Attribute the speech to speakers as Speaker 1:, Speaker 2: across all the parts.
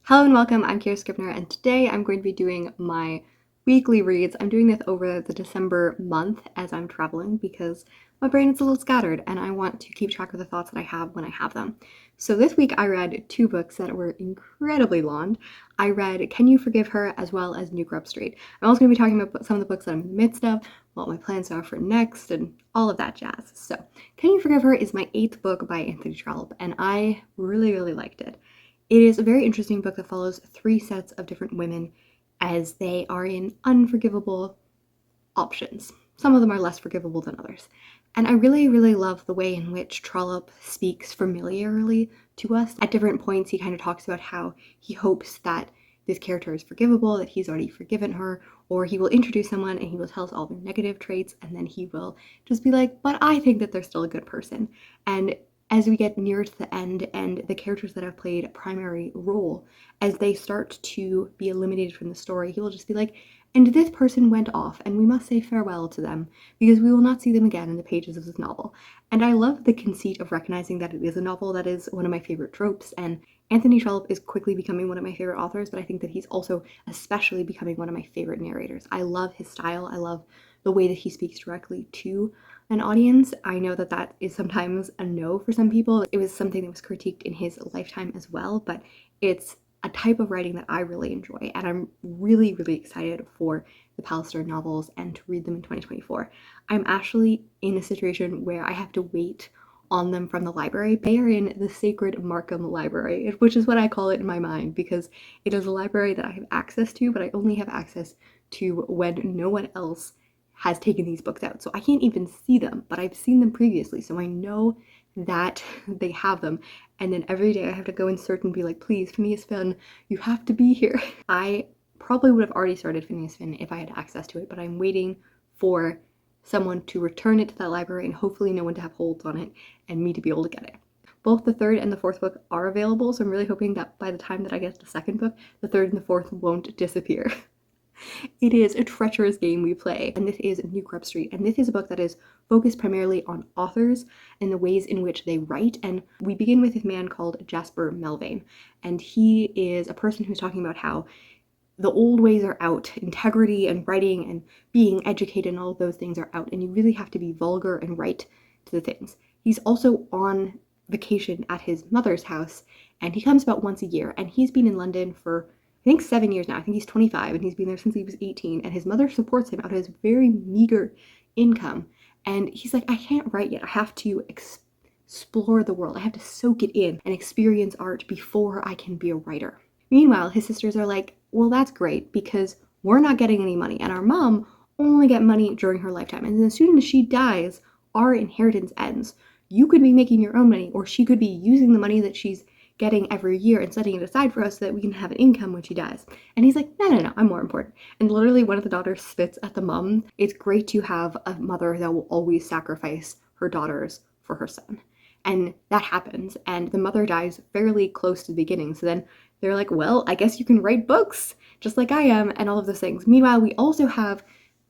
Speaker 1: Hello and welcome, I'm Kira Scribner, and today I'm going to be doing my weekly reads. I'm doing this over the December month as I'm traveling because my brain is a little scattered and I want to keep track of the thoughts that I have when I have them. So this week I read two books that were incredibly long. I read Can You Forgive Her as well as New Grub Street. I'm also going to be talking about some of the books that I'm in the midst of, what my plans are for next, and all of that jazz. So Can You Forgive Her is my 8th book by Anthony Trollope, and I really liked it. It is a very interesting book that follows 3 sets of different women as they are in unforgivable options. Some of them are less forgivable than others. And I really love the way in which Trollope speaks familiarly to us. At different points, he kind of talks about how he hopes that this character is forgivable, that he's already forgiven her, or he will introduce someone and he will tell us all their negative traits, and then he will just be like, but I think that they're still a good person. And as we get near to the end and the characters that have played a primary role, as they start to be eliminated from the story, he will just be like, and this person went off and we must say farewell to them because we will not see them again in the pages of this novel. And I love the conceit of recognizing that it is a novel. That is one of my favorite tropes, and Anthony Trollope is quickly becoming one of my favorite authors, but I think that he's also especially becoming one of my favorite narrators. I love his style. I love the way that he speaks directly to an audience. I know that that is sometimes a no for some people. It was something that was critiqued in his lifetime as well, but it's a type of writing that I really enjoy, and I'm really excited for the Palliser novels and to read them in 2024. I'm actually in a situation where I have to wait on them from the library. They are in the Sacred Markham Library, which is what I call it in my mind because it is a library that I have access to, but I only have access to when no one else has taken these books out. So I can't even see them, but I've seen them previously, so I know that they have them. And then every day I have to go and search and be like, please, Phineas Finn, you have to be here. I probably would have already started Phineas Finn if I had access to it, but I'm waiting for someone to return it to that library and hopefully no one to have holds on it and me to be able to get it. Both the 3rd and the 4th book are available, so I'm really hoping that by the time that I get to the 2nd book, the 3rd and the 4th won't disappear. It is a treacherous game we play, and this is New Grub Street, and this is a book that is focused primarily on authors and the ways in which they write. And we begin with this man called Jasper Melvain, and he is a person who's talking about how the old ways are out, integrity and writing and being educated and all of those things are out, and you really have to be vulgar and write to the things. He's also on vacation at his mother's house, and he comes about once a year, and he's been in London for I think 7 years now. I think he's 25 and he's been there since he was 18, and his mother supports him out of his very meager income. And he's like, I can't write yet. I have to explore the world. I have to soak it in and experience art before I can be a writer. Meanwhile, his sisters are like, well, that's great because we're not getting any money, and our mom only get money during her lifetime. And as soon as she dies, our inheritance ends. You could be making your own money, or she could be using the money that she's getting every year and setting it aside for us so that we can have an income when she dies. And he's like, no, I'm more important. And literally one of the daughters spits at the mom. It's great to have a mother that will always sacrifice her daughters for her son. And that happens, and the mother dies fairly close to the beginning. So then they're like, well, I guess you can write books just like I am, and all of those things. Meanwhile, we also have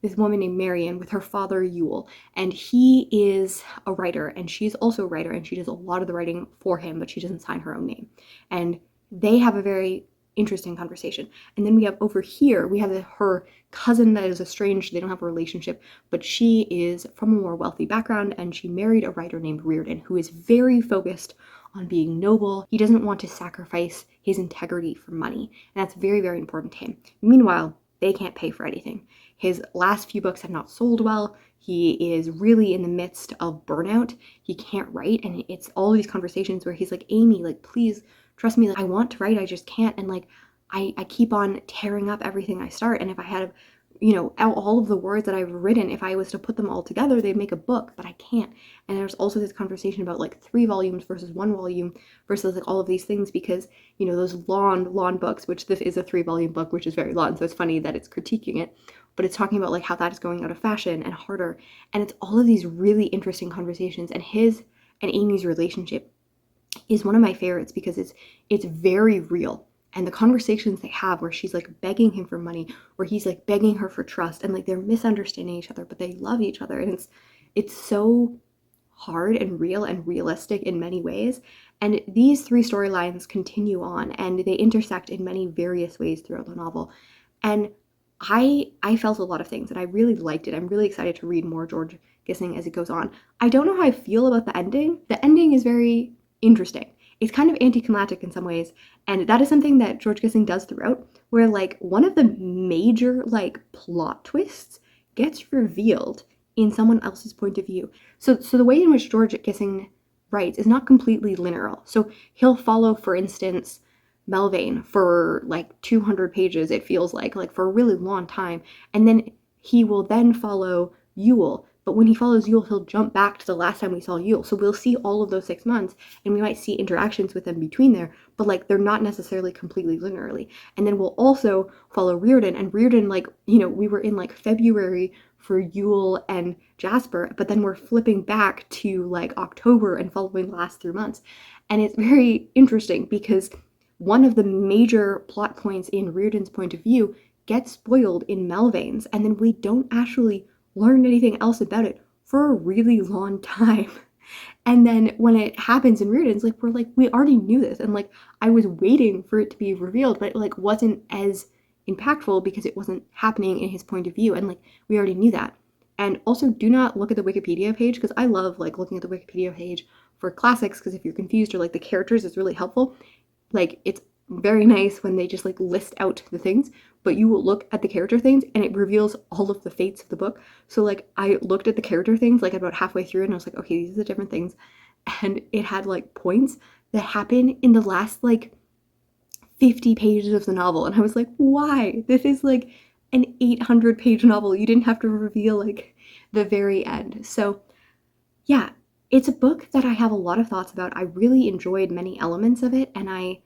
Speaker 1: this woman named Marion with her father Yule, and he is a writer and she's also a writer, and she does a lot of the writing for him, but she doesn't sign her own name. And they have a very interesting conversation. And then we have over here, we have her cousin that is estranged. They don't have a relationship, but she is from a more wealthy background, and she married a writer named Reardon who is very focused on being noble. He doesn't want to sacrifice his integrity for money, and that's very important to him. Meanwhile, they can't pay for anything. His last few books have not sold well. He is really in the midst of burnout. He can't write, and it's all these conversations where he's like, Amy, like, please trust me, like, I want to write, I just can't. And like, I keep on tearing up everything I start. And if I had, all of the words that I've written, if I was to put them all together, they'd make a book, but I can't. And there's also this conversation about like 3 volumes versus 1 volume versus like all of these things, because, those long books, which this is a 3-volume book, which is very long. So it's funny that it's critiquing it, but it's talking about like how that is going out of fashion and harder. And it's all of these really interesting conversations, and his and Amy's relationship is one of my favorites because it's very real. And the conversations they have where she's like begging him for money, where he's like begging her for trust, and like they're misunderstanding each other, but they love each other. And it's so hard and real and realistic in many ways. And these three storylines continue on, and they intersect in many various ways throughout the novel. And I felt a lot of things, and I really liked it. I'm really excited to read more George Gissing as it goes on. I don't know how I feel about the ending. The ending is very interesting. It's kind of anticlimactic in some ways, and that is something that George Gissing does throughout, where like one of the major like plot twists gets revealed in someone else's point of view. So the way in which George Gissing writes is not completely linear. So he'll follow, for instance, Melvane for like 200 pages, it feels like for a really long time, and then he will then follow Yule. But when he follows Yule, he'll jump back to the last time we saw Yule. So we'll see all of those 6 months, and we might see interactions with them between there, but like they're not necessarily completely linearly. And then we'll also follow Reardon, and Reardon, like, you know, we were in like February for Yule and Jasper, but then we're flipping back to like October and following the last 3 months. And it's very interesting because one of the major plot points in Reardon's point of view gets spoiled in Melvane's, and then we don't actually learn anything else about it for a really long time. And then when it happens in Reardon's, like, we're like, we already knew this, and like I was waiting for it to be revealed, but it like wasn't as impactful because it wasn't happening in his point of view, and like we already knew that. And also, do not look at the Wikipedia page, because I love like looking at the Wikipedia page for classics, because if you're confused or like the characters, it's really helpful. Like, it's very nice when they just like list out the things, but you will look at the character things and it reveals all of the fates of the book. So like I looked at the character things like about halfway through, and I was like, okay, these are the different things, and it had like points that happen in the last like 50 pages of the novel, and I was like, why? This is like an 800-page novel. You didn't have to reveal like the very end. So yeah, it's a book that I have a lot of thoughts about. I really enjoyed many elements of it, and I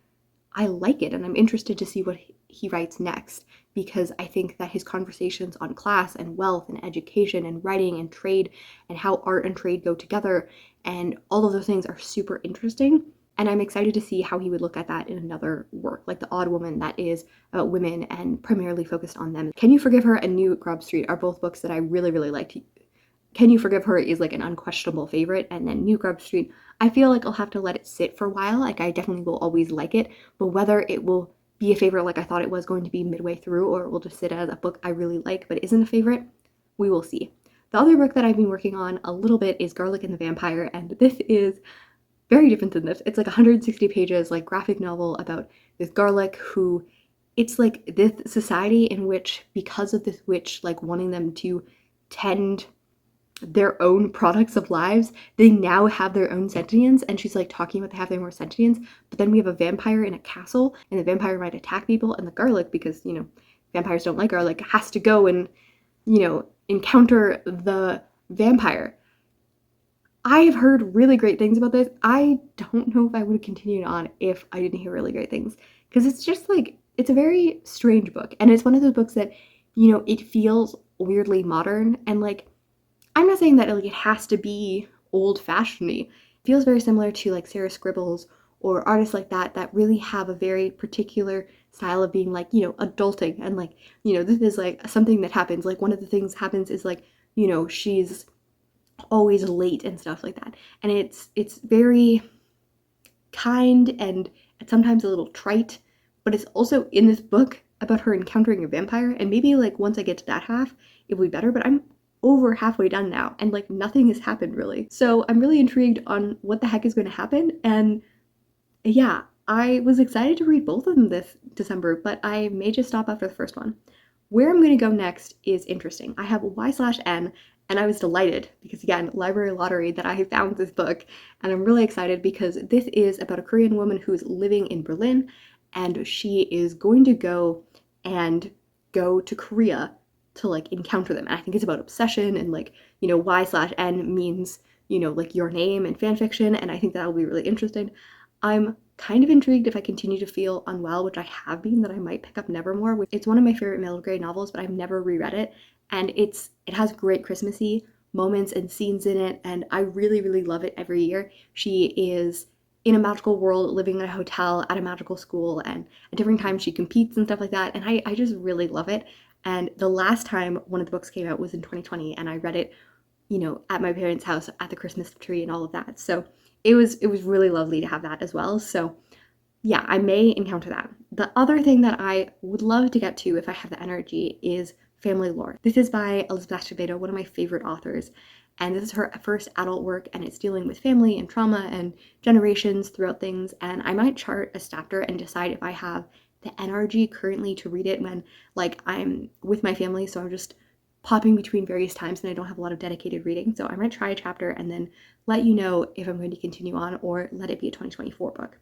Speaker 1: like it, and I'm interested to see what he writes next, because I think that his conversations on class and wealth and education and writing and trade and how art and trade go together and all of those things are super interesting. And I'm excited to see how he would look at that in another work, like The Odd Woman, that is about women and primarily focused on them. Can You Forgive Her and New Grub Street are both books that I really, really liked. Can You Forgive Her is like an unquestionable favorite, and then New Grub Street, I feel like I'll have to let it sit for a while. Like, I definitely will always like it, but whether it will be a favorite like I thought it was going to be midway through, or it will just sit as a book I really like but isn't a favorite, we will see. The other book that I've been working on a little bit is Garlic and the Vampire, and this is very different than this. It's like 160 pages, like graphic novel about this Garlic who, it's like this society in which, because of this witch like wanting them to tend their own products of lives, they now have their own sentience, and she's like talking about they have their own sentience, but then we have a vampire in a castle, and the vampire might attack people, and the Garlic, because, you know, vampires don't like garlic, has to go and, you know, encounter the vampire. I have heard really great things about this. I don't know if I would have continued on if I didn't hear really great things, because it's just like, it's a very strange book, and it's one of those books that, you know, it feels weirdly modern, and like, I'm not saying that like it has to be old-fashioned-y. It feels very similar to like Sarah Scribbles or artists like that that really have a very particular style of being like, you know, adulting, and like, you know, this is like something that happens. Like, one of the things happens is like, you know, she's always late and stuff like that. And it's very kind and sometimes a little trite, but it's also in this book about her encountering a vampire, and maybe like once I get to that half, it will be better, but I'm over halfway done now, and like nothing has happened really. So I'm really intrigued on what the heck is going to happen, and yeah, I was excited to read both of them this December, but I may just stop after the first one. Where I'm going to go next is interesting. I have Y/N, and I was delighted because, again, library lottery, that I found this book, and I'm really excited because this is about a Korean woman who's living in Berlin, and she is going to go to Korea to like encounter them. And I think it's about obsession, and like, you know, Y/N means, you know, like your name and fan fiction, and I think that'll be really interesting. I'm kind of intrigued, if I continue to feel unwell, which I have been, that I might pick up Nevermoor. It's one of my favorite middle grade novels, but I've never reread it, and it has great Christmassy moments and scenes in it, and I really, really love it every year. She is in a magical world, living in a hotel at a magical school, and at different times she competes and stuff like that, and I just really love it. And the last time one of the books came out was in 2020, and I read it, you know, at my parents' house at the Christmas tree and all of that. So it was really lovely to have that as well. So yeah, I may encounter that. The other thing that I would love to get to if I have the energy is family lore. This is by Elizabeth Acevedo, one of my favorite authors, and this is her first adult work, and it's dealing with family and trauma and generations throughout things. And I might chart a chapter and decide if I have the energy currently to read it when like I'm with my family, so I'm just popping between various times and I don't have a lot of dedicated reading. So I might try a chapter and then let you know if I'm going to continue on or let it be a 2024 book.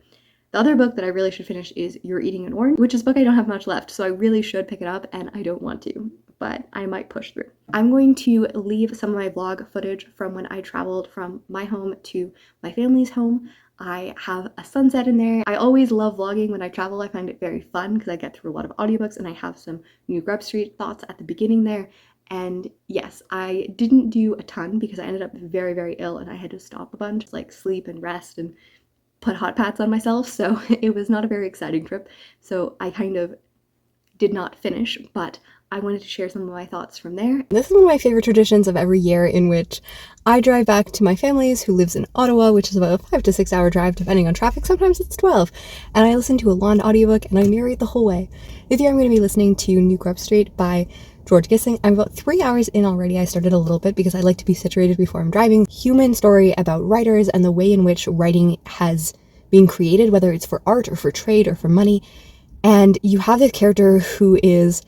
Speaker 1: The other book that I really should finish is You're Eating an Orange, which is a book I don't have much left, so I really should pick it up, and I don't want to, but I might push through. I'm going to leave some of my vlog footage from when I traveled from my home to my family's home. I have a sunset in there. I always love vlogging when I travel. I find it very fun because I get through a lot of audiobooks, and I have some new Grub Street thoughts at the beginning there. And yes, I didn't do a ton because I ended up very, very ill, and I had to stop a bunch, like sleep and rest and put hot pads on myself, so it was not a very exciting trip. So I kind of did not finish, but I wanted to share some of my thoughts from there. This is one of my favorite traditions of every year, in which I drive back to my family's, who lives in Ottawa, which is about a 5 to 6 hour drive depending on traffic. Sometimes it's 12, and I listen to a long audiobook and I narrate the whole way. This year I'm going to be listening to New Grub Street by George Gissing. I'm about 3 hours in already. I started a little bit because I like to be situated before I'm driving. Human story about writers and the way in which writing has been created, whether it's for art or for trade or for money. And you have this character who is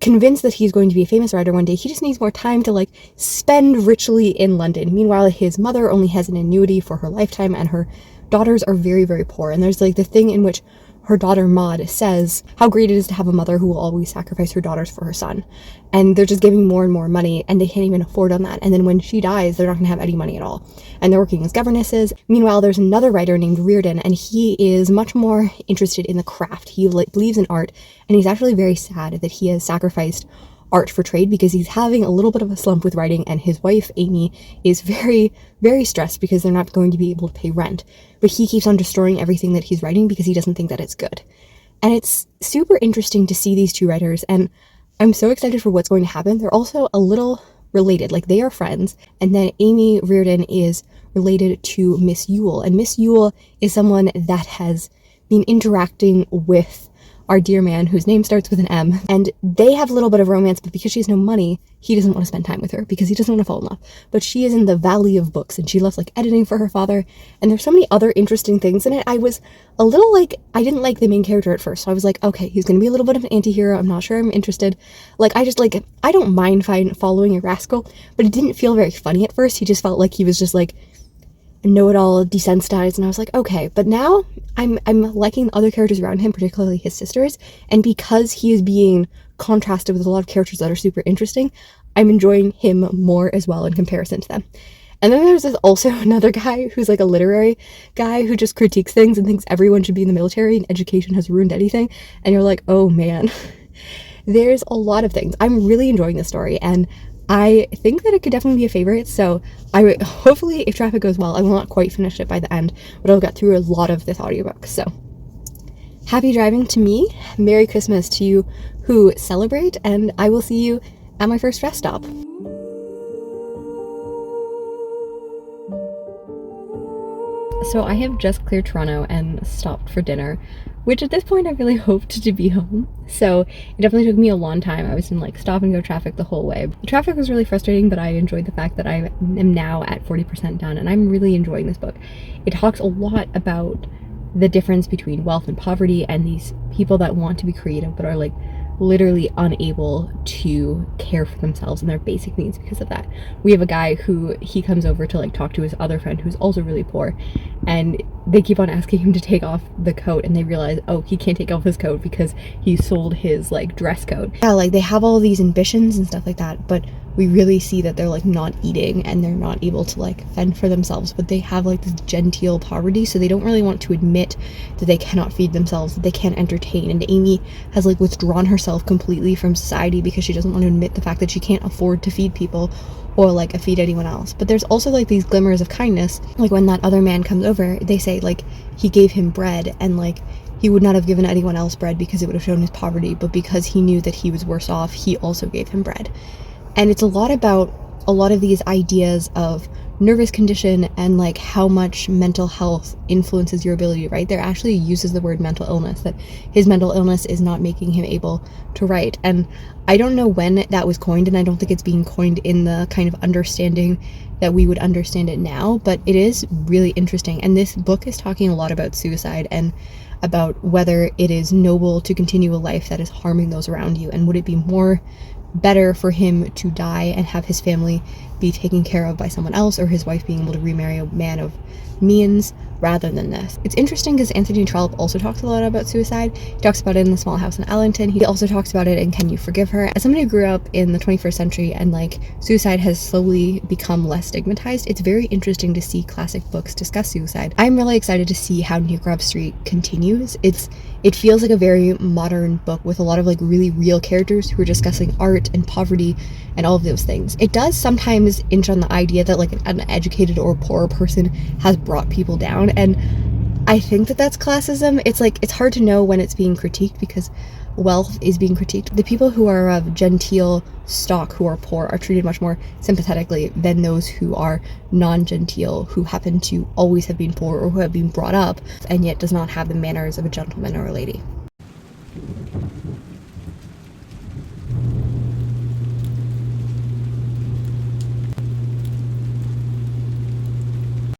Speaker 1: convinced that he's going to be a famous writer one day. He just needs more time to like spend richly in London. Meanwhile, his mother only has an annuity for her lifetime, and her daughters are very, very poor. And there's like the thing in which her daughter Maud says how great it is to have a mother who will always sacrifice her daughters for her son. And they're just giving more and more money, and they can't even afford on that. And then when she dies, they're not going to have any money at all. And they're working as governesses. Meanwhile, there's another writer named Reardon, and he is much more interested in the craft. He believes in art, and he's actually very sad that he has sacrificed art for trade because he's having a little bit of a slump with writing, and his wife Amy is very, very stressed because they're not going to be able to pay rent. But he keeps on destroying everything that he's writing because he doesn't think that it's good. And it's super interesting to see these two writers, and I'm so excited for what's going to happen. They're also a little related, like they are friends, and then Amy Reardon is related to Miss Yule, and Miss Yule is someone that has been interacting with our dear man whose name starts with an M, and they have a little bit of romance, but because she has no money, he doesn't want to spend time with her because he doesn't want to fall in love. But she is in the valley of books, and she loves like editing for her father, and there's so many other interesting things in it. I was a little like, I didn't like the main character at first, so I was like, okay, he's gonna be a little bit of an anti-hero, I'm not sure I'm interested. Like, I just like, I don't mind following a rascal, but it didn't feel very funny at first. He just felt like he was just like know-it-all, desensitized, and I was like, okay. But now I'm liking the other characters around him, particularly his sisters, and because he is being contrasted with a lot of characters that are super interesting, I'm enjoying him more as well in comparison to them. And then there's also another guy who's like a literary guy who just critiques things and thinks everyone should be in the military and education has ruined anything, and you're like, oh man. There's a lot of things. I'm really enjoying this story, and I think that it could definitely be a favorite, so hopefully, if traffic goes well, I will not quite finish it by the end, but I'll get through a lot of this audiobook. So happy driving to me, Merry Christmas to you who celebrate, and I will see you at my first rest stop. So I have just cleared Toronto and stopped for dinner, which at this point I really hoped to be home. So it definitely took me a long time. I was in like stop and go traffic the whole way. The traffic was really frustrating, but I enjoyed the fact that I am now at 40% done, and I'm really enjoying this book. It talks a lot about the difference between wealth and poverty, and these people that want to be creative but are like literally unable to care for themselves and their basic needs because of that. We have a guy who he comes over to like talk to his other friend who's also really poor, and they keep on asking him to take off the coat, and they realize, oh, he can't take off his coat because he sold his like dress coat. Yeah, like they have all these ambitions and stuff like that, but we really see that they're like not eating and they're not able to like fend for themselves, but they have like this genteel poverty, so they don't really want to admit that they cannot feed themselves, that they can't entertain. And Amy has like withdrawn herself completely from society because she doesn't want to admit the fact that she can't afford to feed people or like feed anyone else. But there's also like these glimmers of kindness, like when that other man comes over, they say like he gave him bread, and like he would not have given anyone else bread because it would have shown his poverty, but because he knew that he was worse off, he also gave him bread. And it's a lot about a lot of these ideas of nervous condition and like how much mental health influences your ability to write. There actually uses the word mental illness, that his mental illness is not making him able to write. And I don't know when that was coined, and I don't think it's being coined in the kind of understanding that we would understand it now, but it is really interesting. And this book is talking a lot about suicide and about whether it is noble to continue a life that is harming those around you, and would it be more better for him to die and have his family be taken care of by someone else, or his wife being able to remarry a man of means rather than this. It's interesting because Anthony Trollope also talks a lot about suicide. He talks about it in The Small House in Ellington. He also talks about it in Can You Forgive Her? As somebody who grew up in the 21st century and like suicide has slowly become less stigmatized, it's very interesting to see classic books discuss suicide. I'm really excited to see how New Grub Street continues. It feels like a very modern book with a lot of like really real characters who are discussing art and poverty and all of those things. It does sometimes inch on the idea that like an educated or poor person has brought people down, and I think that that's classism. It's like, it's hard to know when it's being critiqued because wealth is being critiqued. The people who are of genteel stock who are poor are treated much more sympathetically than those who are non-genteel, who happen to always have been poor or who have been brought up and yet does not have the manners of a gentleman or a lady.